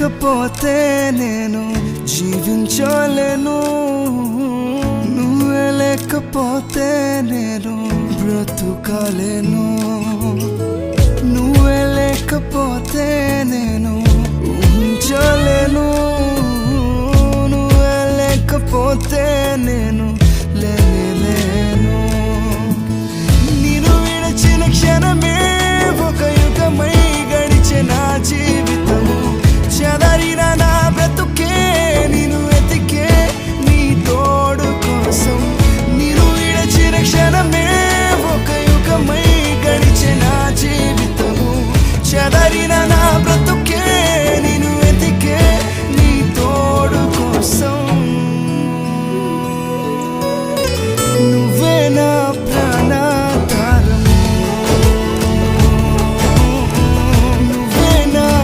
లేకపోతే నేను జీవించలేను, నువ్వే లేకపోతే నేను బ్రతుకలేను, నువ్వే లేకపోతే నేను ఊహించలేను, నువ్వే లేకపోతే నేను